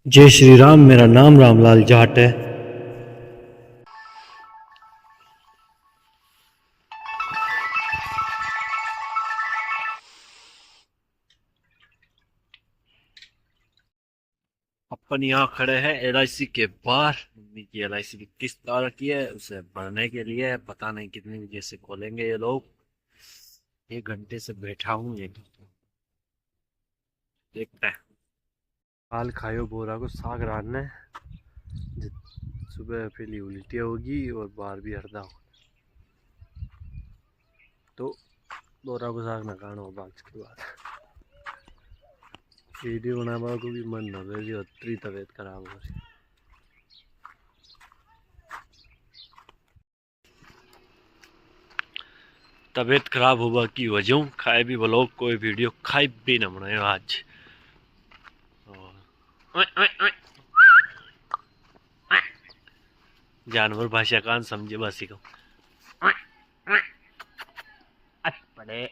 जय श्री राम। मेरा नाम रामलाल जाट है। अपन यहाँ खड़े हैं LIC के बाहर। मम्मी की LIC की किस्त आ रखी है, उसे भरने के लिए। पता नहीं कितनी बजे से खोलेंगे ये लोग। 1 घंटे से बैठा हूँ ये, देखते हैं। हाल खायो बोरा को साग रांधने। सुबह पहली उल्टी होगी और बाहर भी हरदा हो, तो बोरा को साग न खाना हो। बात की बात वीडियो बनावा को भी मन न रही, अतरी तबीयत खराब हो रही। तबीयत खराब होगा की वजह खाए भी ब्लॉग कोई वीडियो खाई भी न बनाए आज। जानवर भाषा कान समझे बस को पड़े।